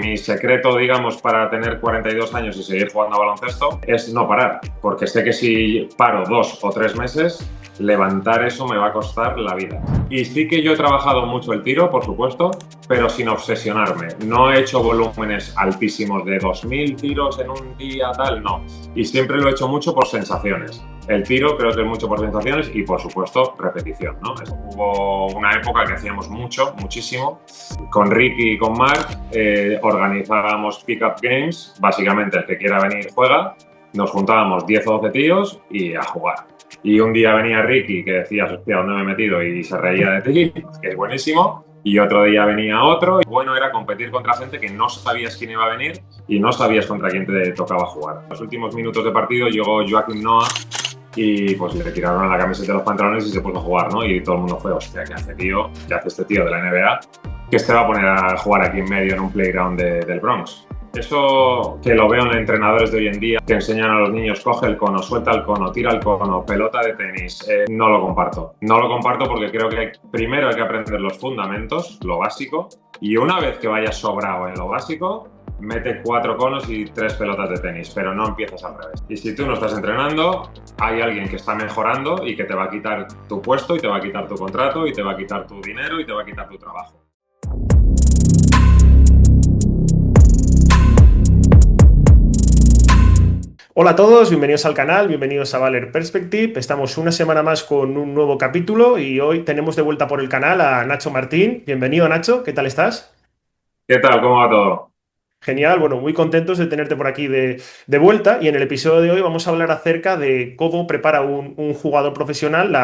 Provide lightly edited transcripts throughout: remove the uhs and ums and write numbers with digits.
Mi secreto, digamos, para tener 42 años y seguir jugando a baloncesto es no parar, porque sé que si paro 2 o 3 meses, levantar eso me va a costar la vida. Y sí que yo he trabajado mucho el tiro, por supuesto, pero sin obsesionarme. No he hecho volúmenes altísimos de 2000 tiros en un día, tal, no. Y siempre lo he hecho mucho por sensaciones. El tiro creo que es mucho por sensaciones y, por supuesto, repetición, ¿no? Hubo una época que hacíamos muchísimo. Con Ricky y con Mark organizábamos pick-up games. Básicamente, el que quiera venir juega. Nos juntábamos 10 o 12 tíos y a jugar. Y un día venía Ricky, que decía, hostia, ¿dónde me he metido? Y se reía de ti, que es buenísimo. Y otro día venía otro. Y bueno, era competir contra gente que no sabías quién iba a venir y no sabías contra quién te tocaba jugar. En los últimos minutos de partido llegó Joakim Noah y pues le tiraron a la camiseta de los pantalones y se puso a jugar, ¿no? Y todo el mundo fue, hostia, ¿qué hace, tío? ¿Qué hace este tío de la NBA? Que se va a poner a jugar aquí en medio en un playground del Bronx. Eso que lo veo en entrenadores de hoy en día, que enseñan a los niños, coge el cono, suelta el cono, tira el cono, pelota de tenis, no lo comparto. No lo comparto porque creo que primero hay que aprender los fundamentos, lo básico, y una vez que vayas sobrado en lo básico, mete 4 conos y 3 pelotas de tenis, pero no empiezas al revés. Y si tú no estás entrenando, hay alguien que está mejorando y que te va a quitar tu puesto y te va a quitar tu contrato y te va a quitar tu dinero y te va a quitar tu trabajo. Hola a todos, bienvenidos al canal, bienvenidos a Valer Perspective. Estamos una semana más con un nuevo capítulo y hoy tenemos de vuelta por el canal a Nacho Martín. Bienvenido, Nacho, ¿qué tal estás? ¿Qué tal? ¿Cómo va todo? Genial, bueno, muy contentos de tenerte por aquí de vuelta y en el episodio de hoy vamos a hablar acerca de cómo prepara un jugador profesional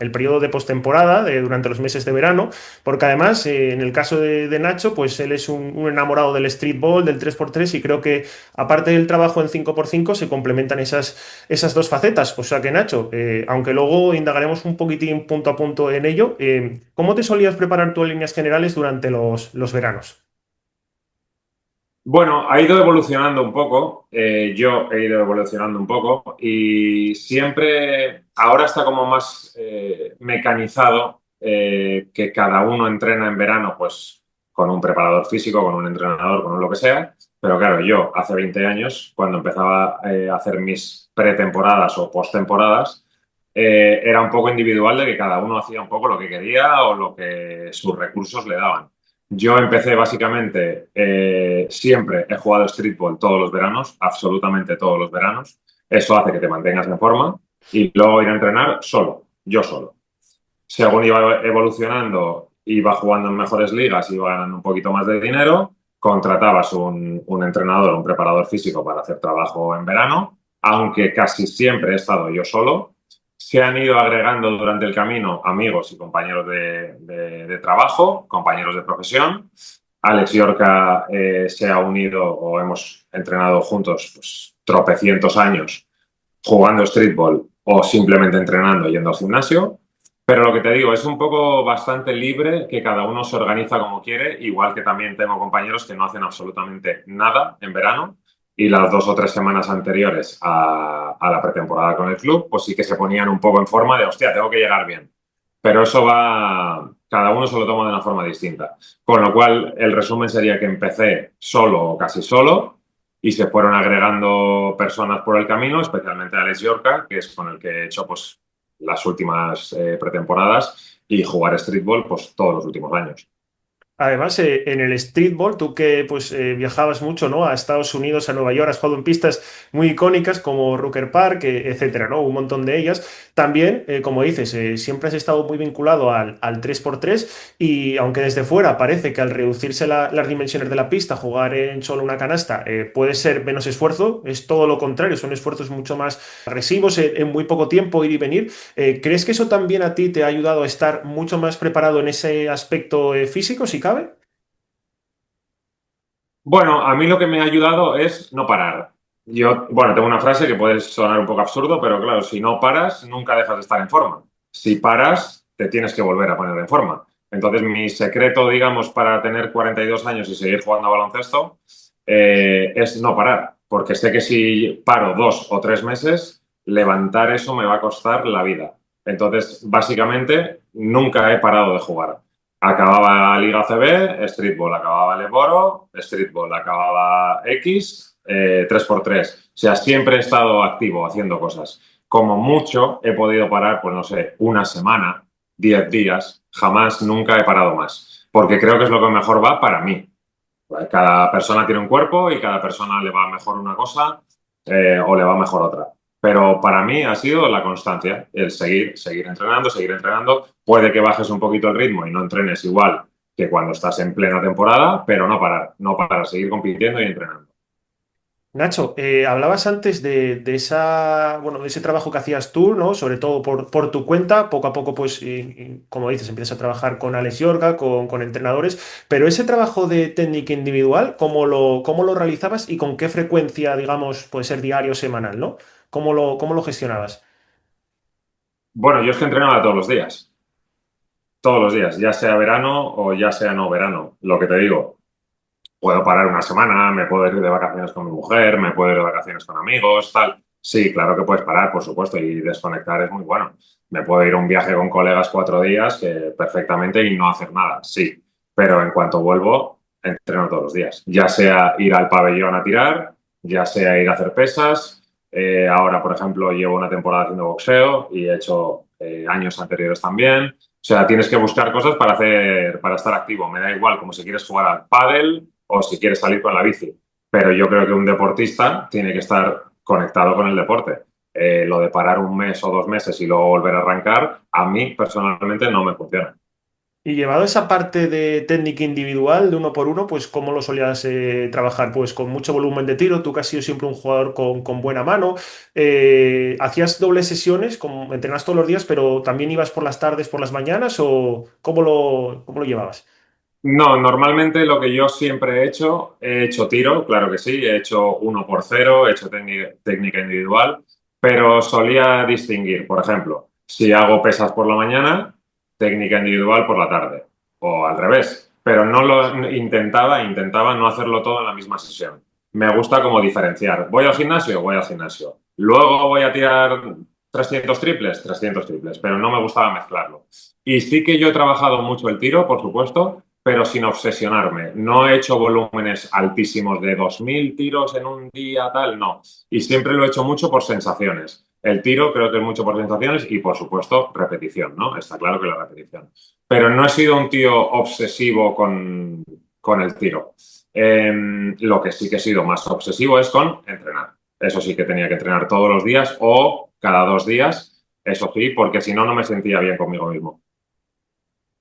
el periodo de postemporada durante los meses de verano, porque además en el caso de Nacho, pues él es un enamorado del streetball, del 3x3 y creo que aparte del trabajo en 5x5 se complementan esas dos facetas. O sea que Nacho, aunque luego indagaremos un poquitín punto a punto en ello, ¿cómo te solías preparar tú en líneas generales durante los veranos? Bueno, ha ido evolucionando un poco, yo he ido evolucionando un poco y siempre, ahora está como más mecanizado, que cada uno entrena en verano pues con un preparador físico, con un entrenador, con un lo que sea, pero claro, yo hace 20 años, cuando empezaba a hacer mis pretemporadas o postemporadas, era un poco individual de que cada uno hacía un poco lo que quería o lo que sus recursos le daban. Yo empecé básicamente, siempre he jugado streetball todos los veranos, absolutamente todos los veranos. Eso hace que te mantengas en forma y luego ir a entrenar solo, yo solo. Según iba evolucionando, iba jugando en mejores ligas, iba ganando un poquito más de dinero, contratabas un entrenador, un preparador físico para hacer trabajo en verano, aunque casi siempre he estado yo solo. Se han ido agregando durante el camino amigos y compañeros de trabajo, compañeros de profesión. Alex Yorca se ha unido o hemos entrenado juntos pues, tropecientos años jugando streetball o simplemente entrenando yendo al gimnasio. Pero lo que te digo, es un poco bastante libre, que cada uno se organiza como quiere, igual que también tengo compañeros que no hacen absolutamente nada en verano y las 2 o 3 semanas anteriores a la pretemporada con el club, pues sí que se ponían un poco en forma de, hostia, tengo que llegar bien. Pero eso va, cada uno se lo toma de una forma distinta. Con lo cual, el resumen sería que empecé solo o casi solo y se fueron agregando personas por el camino, especialmente Alex Yorca, que es con el que he hecho pues, las últimas pretemporadas y jugar streetball pues, todos los últimos años. Además, en el streetball, tú que pues viajabas mucho, ¿no? A Estados Unidos, a Nueva York, has jugado en pistas muy icónicas como Rucker Park, etcétera, ¿no? Un montón de ellas. También, como dices, siempre has estado muy vinculado al 3x3 y aunque desde fuera parece que al reducirse las dimensiones de la pista, jugar en solo una canasta puede ser menos esfuerzo, es todo lo contrario, son esfuerzos mucho más agresivos en muy poco tiempo, ir y venir. ¿Crees que eso también a ti te ha ayudado a estar mucho más preparado en ese aspecto físico, si cabe? Bueno, a mí lo que me ha ayudado es no parar. Yo, bueno, tengo una frase que puede sonar un poco absurdo, pero claro, si no paras, nunca dejas de estar en forma. Si paras, te tienes que volver a poner en forma. Entonces, mi secreto, digamos, para tener 42 años y seguir jugando a baloncesto, es no parar. Porque sé que si paro 2 o 3 meses, levantar eso me va a costar la vida. Entonces, básicamente, nunca he parado de jugar. Acababa Liga CB, streetball, acababa Leboro, streetball, acababa X, 3x3. O sea, siempre he estado activo haciendo cosas. Como mucho he podido parar, pues no sé, una semana, 10 días, jamás, nunca he parado más. Porque creo que es lo que mejor va para mí. Cada persona tiene un cuerpo y cada persona le va mejor una cosa o le va mejor otra. Pero para mí ha sido la constancia, el seguir, seguir entrenando, seguir entrenando. Puede que bajes un poquito el ritmo y no entrenes igual que cuando estás en plena temporada, pero no parar, no parar, seguir compitiendo y entrenando. Nacho, hablabas antes de esa, bueno, de ese trabajo que hacías tú, ¿no? Sobre todo por tu cuenta, poco a poco, pues, como dices, empiezas a trabajar con Alex Yorga, con entrenadores, pero ese trabajo de técnica individual, cómo lo realizabas y con qué frecuencia, digamos, puede ser diario o semanal, ¿no? Cómo lo gestionabas? Bueno, yo es que entrenaba todos los días, ya sea verano o ya sea no verano, lo que te digo. Puedo parar una semana, me puedo ir de vacaciones con mi mujer, me puedo ir de vacaciones con amigos, tal. Sí, claro que puedes parar, por supuesto, y desconectar es muy bueno. Me puedo ir a un viaje con colegas 4 días perfectamente y no hacer nada, sí. Pero en cuanto vuelvo, entreno todos los días. Ya sea ir al pabellón a tirar, ya sea ir a hacer pesas. Ahora, por ejemplo, llevo una temporada haciendo boxeo y he hecho años anteriores también. O sea, tienes que buscar cosas para hacer, para estar activo. Me da igual, como si quieres jugar al pádel o si quieres salir con la bici. Pero yo creo que un deportista tiene que estar conectado con el deporte. Lo de parar un mes o 2 meses y luego volver a arrancar, a mí personalmente no me funciona. Y llevado esa parte de técnica individual, de uno por uno, pues ¿cómo lo solías trabajar? Pues con mucho volumen de tiro, tú que has sido siempre un jugador con buena mano. ¿Hacías dobles sesiones, como entrenas todos los días, pero también ibas por las tardes, por las mañanas o cómo lo llevabas? No, normalmente lo que yo siempre he hecho tiro, claro que sí, he hecho 1x0, he hecho técnica individual, pero solía distinguir, por ejemplo, si hago pesas por la mañana, técnica individual por la tarde, o al revés, pero no lo intentaba no hacerlo todo en la misma sesión. Me gusta como diferenciar. ¿Voy al gimnasio? Voy al gimnasio. Luego voy a tirar 300 triples, pero no me gustaba mezclarlo. Y sí que yo he trabajado mucho el tiro, por supuesto, pero sin obsesionarme. No he hecho volúmenes altísimos de 2000 tiros en un día, tal, no. Y siempre lo he hecho mucho por sensaciones. El tiro creo que es mucho por sensaciones y, por supuesto, repetición, ¿no? Está claro que la repetición. Pero no he sido un tío obsesivo con el tiro. Lo que sí que he sido más obsesivo es con entrenar. Eso sí que tenía que entrenar todos los días o cada 2 días, eso sí, porque si no, no me sentía bien conmigo mismo.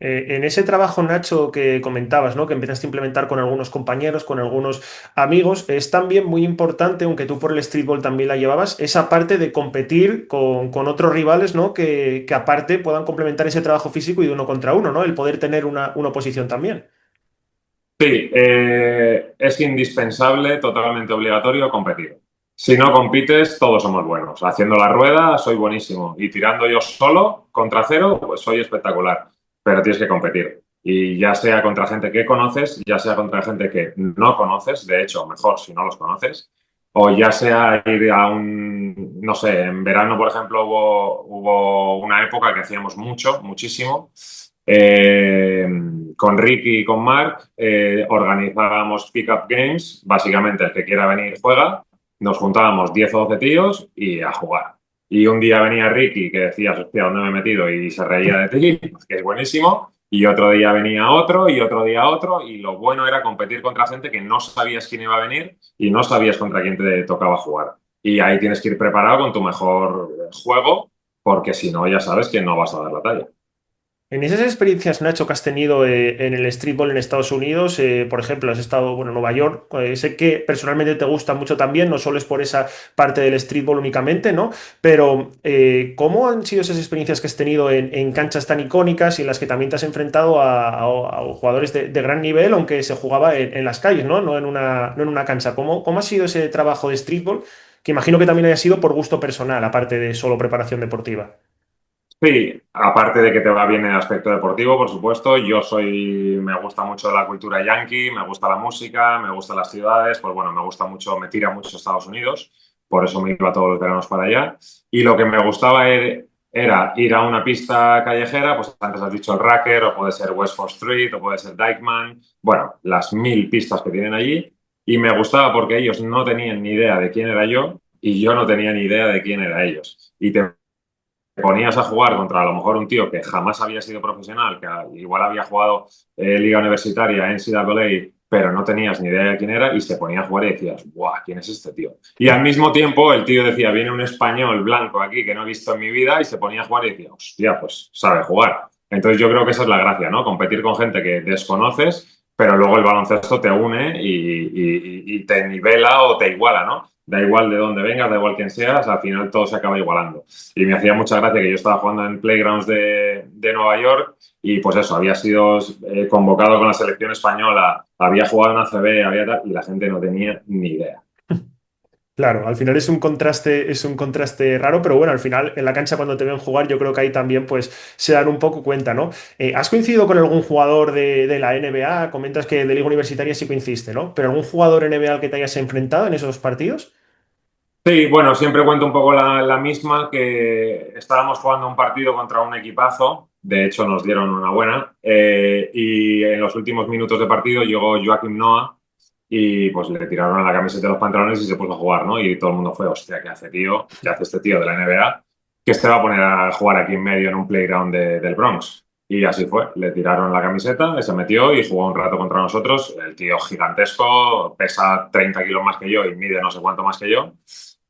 En ese trabajo, Nacho, que comentabas, ¿no? Que empezaste a implementar con algunos compañeros, con algunos amigos, es también muy importante, aunque tú por el streetball también la llevabas, esa parte de competir con otros rivales, ¿no? Que aparte puedan complementar ese trabajo físico y de uno contra uno, ¿no? El poder tener una oposición también. Sí, es indispensable, totalmente obligatorio competir. Si no compites, todos somos buenos. Haciendo la rueda, soy buenísimo. Y tirando yo solo, contra cero, pues soy espectacular. Pero tienes que competir. Y ya sea contra gente que conoces, ya sea contra gente que no conoces, de hecho, mejor si no los conoces, o ya sea ir a un, no sé, en verano, por ejemplo, hubo una época que hacíamos mucho, muchísimo, eh, con Ricky y con Mark organizábamos pick-up games, básicamente el que quiera venir juega, nos juntábamos 10 o 12 tíos y a jugar. Y un día venía Ricky que decía, hostia, ¿dónde me he metido? Y se reía de ti, que es buenísimo. Y otro día venía otro y otro día otro. Y lo bueno era competir contra gente que no sabías quién iba a venir y no sabías contra quién te tocaba jugar. Y ahí tienes que ir preparado con tu mejor juego, porque si no, ya sabes que no vas a dar la talla. En esas experiencias, Nacho, que has tenido en el streetball en Estados Unidos, por ejemplo, has estado, bueno, en Nueva York, sé que personalmente te gusta mucho también, no solo es por esa parte del streetball únicamente, ¿no? Pero, ¿cómo han sido esas experiencias que has tenido en canchas tan icónicas y en las que también te has enfrentado a jugadores de gran nivel, aunque se jugaba en las calles, ¿no? No en una cancha. ¿Cómo ha sido ese trabajo de streetball? Que imagino que también haya sido por gusto personal, aparte de solo preparación deportiva. Sí, aparte de que te va bien en el aspecto deportivo, por supuesto, me gusta mucho la cultura yankee, me gusta la música, me gustan las ciudades, pues bueno, me gusta mucho, me tira mucho Estados Unidos, por eso me iba todos los veranos para allá. Y lo que me gustaba era ir a una pista callejera, pues antes has dicho el Racker, o puede ser Westford Street, o puede ser Dykeman, bueno, las 1000 pistas que tienen allí, y me gustaba porque ellos no tenían ni idea de quién era yo, y yo no tenía ni idea de quién era ellos. Y te ponías a jugar contra a lo mejor un tío que jamás había sido profesional, que igual había jugado liga universitaria, NCAA, pero no tenías ni idea de quién era y se ponía a jugar y decías, ¡guau! ¿Quién es este tío? Y al mismo tiempo el tío decía, viene un español blanco aquí que no he visto en mi vida y se ponía a jugar y decía, hostia, pues sabe jugar. Entonces yo creo que esa es la gracia, ¿no? Competir con gente que desconoces, pero luego el baloncesto te une y te nivela o te iguala, ¿no? Da igual de dónde vengas, da igual quién seas, al final todo se acaba igualando. Y me hacía mucha gracia que yo estaba jugando en Playgrounds de Nueva York y pues eso, había sido convocado con la selección española, había jugado en ACB, había tal, y la gente no tenía ni idea. Claro, al final es un contraste raro, pero bueno, al final en la cancha cuando te ven jugar, yo creo que ahí también pues se dan un poco cuenta, ¿no? ¿Has coincidido con algún jugador de la NBA? Comentas que de Liga Universitaria sí coincidiste, ¿no? ¿Pero algún jugador NBA al que te hayas enfrentado en esos partidos? Sí, bueno, siempre cuento un poco la misma, que estábamos jugando un partido contra un equipazo, de hecho nos dieron una buena, y en los últimos minutos de partido llegó Joakim Noah y pues le tiraron la camiseta de los pantalones y se puso a jugar, ¿no? Y todo el mundo fue, hostia, ¿qué hace, tío? ¿Qué hace este tío de la NBA? Que se va a poner a jugar aquí en medio en un playground del Bronx. Y así fue, le tiraron la camiseta, se metió y jugó un rato contra nosotros. El tío gigantesco, pesa 30 kilos más que yo y mide no sé cuánto más que yo.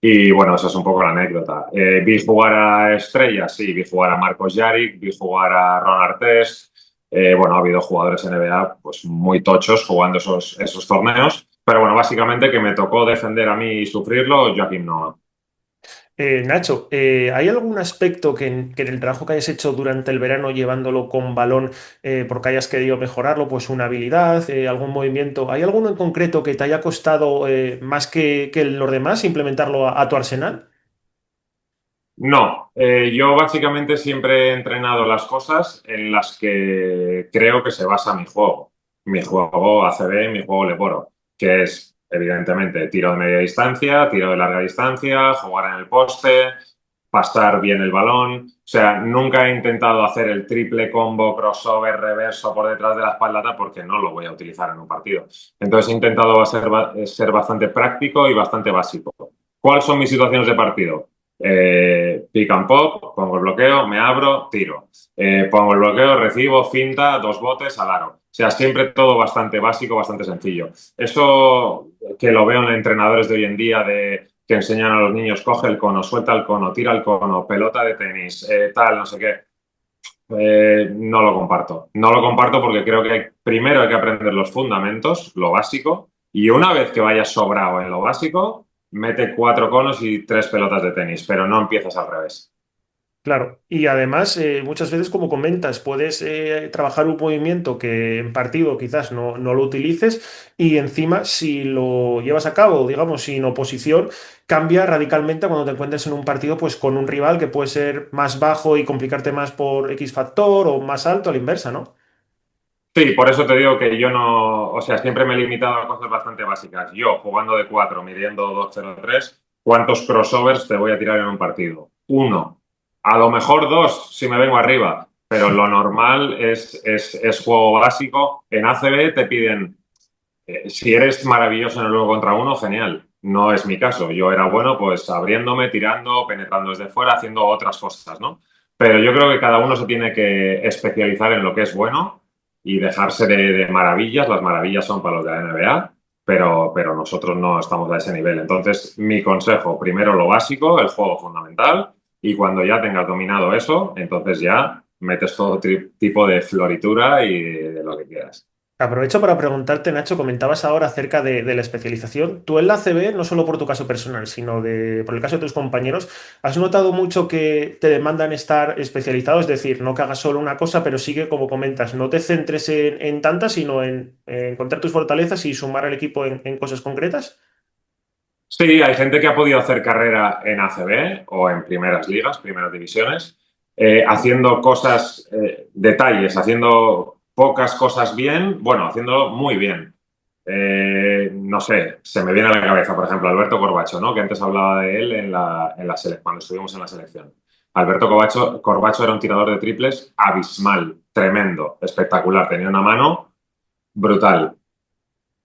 Y bueno, esa es un poco la anécdota. Vi jugar a estrellas, sí, vi jugar a Marcos Jaric, vi jugar a Ron Artest. Bueno, ha habido jugadores NBA pues muy tochos jugando esos torneos, pero bueno, básicamente que me tocó defender a mí y sufrirlo, Joaquim Noah. Nacho, ¿hay algún aspecto que en el trabajo que hayas hecho durante el verano llevándolo con balón, porque hayas querido mejorarlo, pues una habilidad, algún movimiento? ¿Hay alguno en concreto que te haya costado más que los demás implementarlo a tu arsenal? No, yo básicamente siempre he entrenado las cosas en las que creo que se basa mi juego. Mi juego ACB, mi juego Leporo, que es evidentemente tiro de media distancia, tiro de larga distancia, jugar en el poste, pasar bien el balón. O sea, nunca he intentado hacer el triple combo, crossover, reverso por detrás de la espalda porque no lo voy a utilizar en un partido. Entonces he intentado ser bastante práctico y bastante básico. ¿Cuáles son mis situaciones de partido? Pick and pop, pongo el bloqueo, me abro, tiro. Pongo el bloqueo, recibo, finta, dos botes al aro. O sea, siempre todo bastante básico, bastante sencillo. Eso que lo veo en entrenadores de hoy en día que enseñan a los niños, coge el cono, suelta el cono, tira el cono, pelota de tenis, tal, no sé qué. No lo comparto. No lo comparto porque creo que primero hay que aprender los fundamentos, lo básico, y una vez que vayas sobrado en lo básico, mete cuatro conos y tres pelotas de tenis, pero no empiezas al revés. Claro, y además muchas veces, como comentas, puedes trabajar un movimiento que en partido quizás no lo utilices y encima si lo llevas a cabo, digamos, sin oposición, cambia radicalmente cuando te encuentres en un partido pues con un rival que puede ser más bajo y complicarte más por X factor o más alto a la inversa, ¿no? Sí, por eso te digo que yo no, o sea, siempre me he limitado a cosas bastante básicas. Yo, jugando de 4, midiendo 2,03, ¿cuántos crossovers te voy a tirar en un partido? Uno. A lo mejor dos si me vengo arriba, pero lo normal es juego básico. En ACB te piden, si eres maravilloso en el uno contra uno, genial. No es mi caso. Yo era bueno pues abriéndome, tirando, penetrando desde fuera, haciendo otras cosas, ¿no? Pero yo creo que cada uno se tiene que especializar en lo que es bueno y dejarse de maravillas. Las maravillas son para los de la NBA, pero nosotros no estamos a ese nivel. Entonces, mi consejo, primero lo básico, el juego fundamental, y cuando ya tengas dominado eso, entonces ya metes todo tipo de floritura y de lo que quieras. Aprovecho para preguntarte, Nacho, comentabas ahora acerca de la especialización. Tú en la CB, no solo por tu caso personal, sino por el caso de tus compañeros, ¿has notado mucho que te demandan estar especializado? Es decir, no que hagas solo una cosa, pero sí que, como comentas, no te centres en tantas, sino en encontrar tus fortalezas y sumar al equipo en cosas concretas. Sí, hay gente que ha podido hacer carrera en ACB o en primeras ligas, primeras divisiones, haciendo cosas, detalles, haciendo pocas cosas bien, bueno, haciéndolo muy bien. No sé, se me viene a la cabeza, por ejemplo, Alberto Corbacho, ¿no? Que antes hablaba de él cuando estuvimos en la selección. Alberto Corbacho era un tirador de triples abismal, tremendo, espectacular, tenía una mano brutal.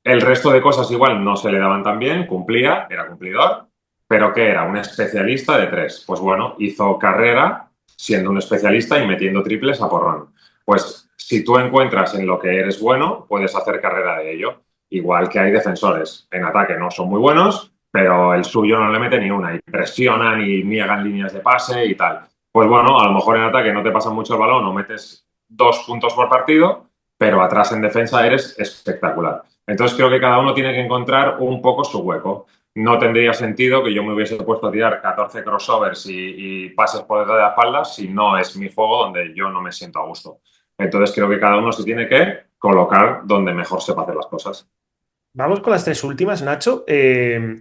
El resto de cosas igual no se le daban tan bien, cumplía, era cumplidor, pero ¿qué era? Un especialista de tres. Pues bueno, hizo carrera siendo un especialista y metiendo triples a porrón. Pues si tú encuentras en lo que eres bueno, puedes hacer carrera de ello. Igual que hay defensores. En ataque no son muy buenos, pero el suyo no le mete ni una. Y presionan y niegan líneas de pase y tal. Pues bueno, a lo mejor en ataque no te pasan mucho el balón o metes 2 puntos por partido, pero atrás en defensa eres espectacular. Entonces creo que cada uno tiene que encontrar un poco su hueco. No tendría sentido que yo me hubiese puesto a tirar 14 crossovers y pases por detrás de la espalda si no es mi juego donde yo no me siento a gusto. Entonces creo que cada uno se tiene que colocar donde mejor sepa hacer las cosas. Vamos con las tres últimas, Nacho.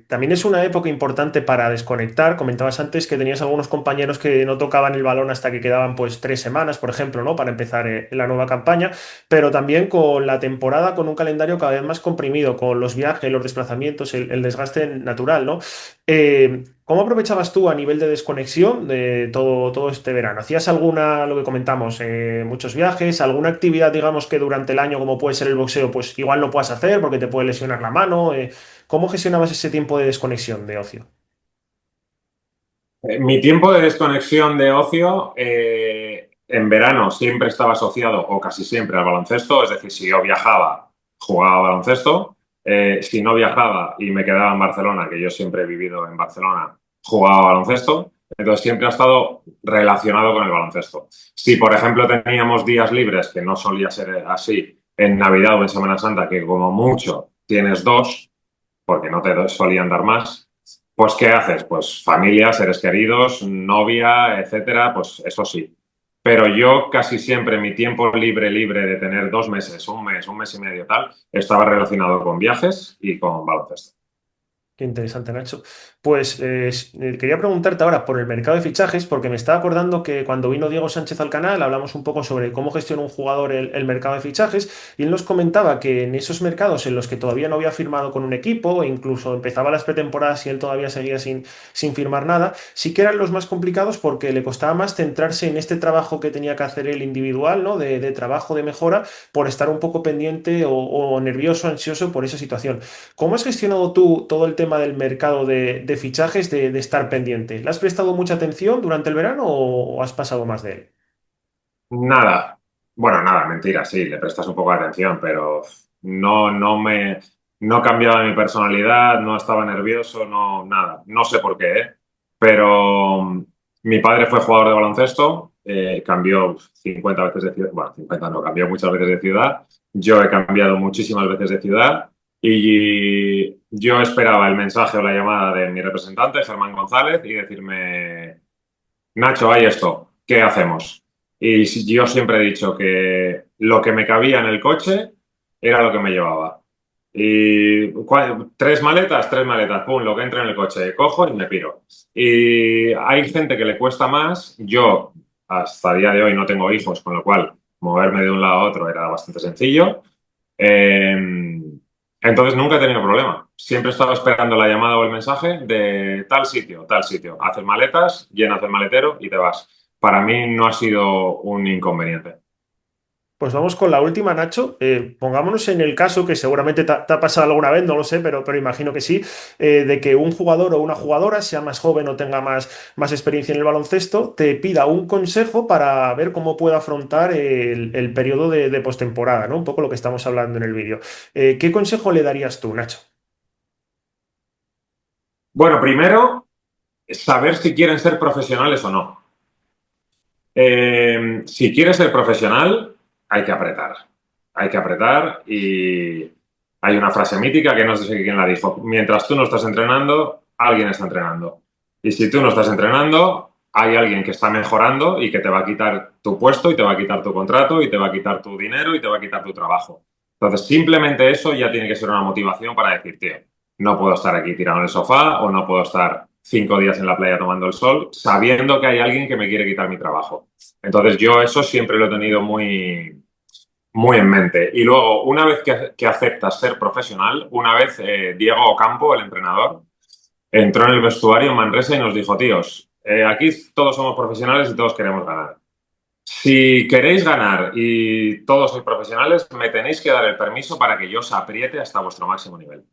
También es una época importante para desconectar. Comentabas antes que tenías algunos compañeros que no tocaban el balón hasta que quedaban pues 3 semanas, por ejemplo, ¿no? Para empezar la nueva campaña, pero también con la temporada, con un calendario cada vez más comprimido, con los viajes, los desplazamientos, el desgaste natural, ¿no? ¿Cómo aprovechabas tú a nivel de desconexión de todo este verano? ¿Hacías alguna, lo que comentamos, muchos viajes, alguna actividad, digamos, que durante el año, como puede ser el boxeo, pues igual no puedas hacer porque te puede lesionar la mano? ¿Cómo gestionabas ese tiempo de desconexión, de ocio? Mi tiempo de desconexión de ocio en verano siempre estaba asociado, o casi siempre, al baloncesto. Es decir, si yo viajaba, jugaba baloncesto. Si no viajaba y me quedaba en Barcelona, que yo siempre he vivido en Barcelona, jugaba baloncesto. Entonces siempre ha estado relacionado con el baloncesto. Si, por ejemplo, teníamos días libres, que no solía ser así, en Navidad o en Semana Santa, que como mucho tienes dos, porque no te solían dar más, pues ¿qué haces? Pues familia, seres queridos, novia, etcétera, pues eso sí. Pero yo casi siempre mi tiempo libre de tener 2 meses, un mes y medio, tal, estaba relacionado con viajes y con baloncesto. Qué interesante, Nacho. Pues quería preguntarte ahora por el mercado de fichajes, porque me estaba acordando que cuando vino Diego Sánchez al canal hablamos un poco sobre cómo gestiona un jugador el mercado de fichajes y él nos comentaba que en esos mercados en los que todavía no había firmado con un equipo, e incluso empezaba las pretemporadas y él todavía seguía sin firmar nada, sí que eran los más complicados porque le costaba más centrarse en este trabajo que tenía que hacer el individual, ¿no? De trabajo, de mejora, por estar un poco pendiente o nervioso, ansioso por esa situación. ¿Cómo has gestionado tú todo el tema del mercado de fichajes, de estar pendiente? ¿Le has prestado mucha atención durante el verano o has pasado más de él? Nada, bueno, nada, mentira, sí, le prestas un poco de atención, pero no cambiaba mi personalidad, no estaba nervioso, no, nada, no sé por qué, ¿eh? Pero mi padre fue jugador de baloncesto, cambió 50 veces de ciudad, bueno, 50 no, cambió muchas veces de ciudad, yo he cambiado muchísimas veces de ciudad y yo esperaba el mensaje o la llamada de mi representante, Germán González, y decirme, Nacho, hay esto, ¿qué hacemos? Y yo siempre he dicho que lo que me cabía en el coche era lo que me llevaba. Y 3 maletas, pum, lo que entra en el coche, cojo y me piro. Y hay gente que le cuesta más. Yo, hasta el día de hoy, no tengo hijos, con lo cual moverme de un lado a otro era bastante sencillo. Eh, entonces nunca he tenido problema. Siempre he estado esperando la llamada o el mensaje de tal sitio, tal sitio. Haces maletas, llenas el maletero y te vas. Para mí no ha sido un inconveniente. Pues vamos con la última, Nacho. Pongámonos en el caso que seguramente te ha pasado alguna vez, no lo sé, pero imagino que sí, de que un jugador o una jugadora, sea más joven o tenga más experiencia en el baloncesto, te pida un consejo para ver cómo puede afrontar el periodo de postemporada, ¿no? Un poco lo que estamos hablando en el vídeo. ¿Qué consejo le darías tú, Nacho? Bueno, primero, saber si quieren ser profesionales o no. Si quieres ser profesional, hay que apretar. Hay que apretar y hay una frase mítica que no sé quién la dijo. Mientras tú no estás entrenando, alguien está entrenando. Y si tú no estás entrenando, hay alguien que está mejorando y que te va a quitar tu puesto y te va a quitar tu contrato y te va a quitar tu dinero y te va a quitar tu trabajo. Entonces, simplemente eso ya tiene que ser una motivación para decir, tío, no puedo estar aquí tirado en el sofá o no puedo estar 5 días en la playa tomando el sol sabiendo que hay alguien que me quiere quitar mi trabajo. Entonces yo eso siempre lo he tenido muy en mente. Y luego, una vez que aceptas ser profesional, una vez Diego Ocampo, el entrenador, entró en el vestuario en Manresa y nos dijo, tíos, Aquí todos somos profesionales y todos queremos ganar. Si queréis ganar y todos sois profesionales, me tenéis que dar el permiso para que yo os apriete hasta vuestro máximo nivel.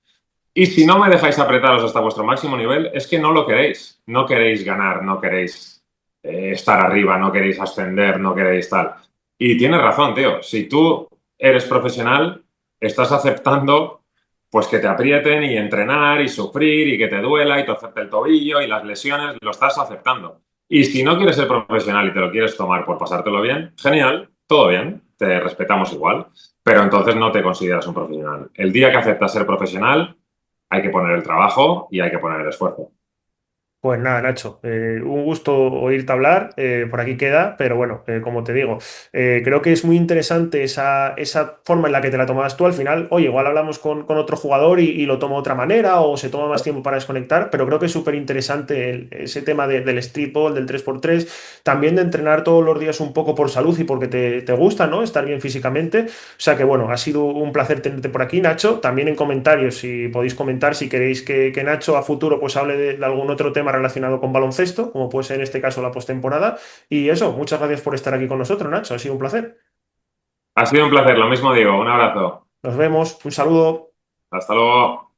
Y si no me dejáis apretaros hasta vuestro máximo nivel, es que no lo queréis. No queréis ganar, no queréis estar arriba, no queréis ascender, no queréis tal. Y tienes razón, tío. Si tú eres profesional, estás aceptando pues que te aprieten y entrenar y sufrir y que te duela y torcerte el tobillo y las lesiones, lo estás aceptando. Y si no quieres ser profesional y te lo quieres tomar por pasártelo bien, genial, todo bien, te respetamos igual, pero entonces no te consideras un profesional. El día que aceptas ser profesional, hay que poner el trabajo y hay que poner el esfuerzo. Pues nada, Nacho, un gusto oírte hablar, por aquí queda, pero bueno, como te digo, creo que es muy interesante esa forma en la que te la tomabas tú al final. Oye, igual hablamos con otro jugador y lo toma de otra manera o se toma más tiempo para desconectar, pero creo que es súper interesante ese tema del streetball, del 3x3, también de entrenar todos los días un poco por salud y porque te gusta, ¿no? Estar bien físicamente. O sea que bueno, ha sido un placer tenerte por aquí, Nacho. También en comentarios, si podéis comentar, si queréis que Nacho a futuro pues hable de algún otro tema relacionado con baloncesto, como puede ser en este caso la postemporada. Y eso, muchas gracias por estar aquí con nosotros, Nacho. Ha sido un placer. Ha sido un placer, lo mismo digo, un abrazo. Nos vemos, un saludo. Hasta luego.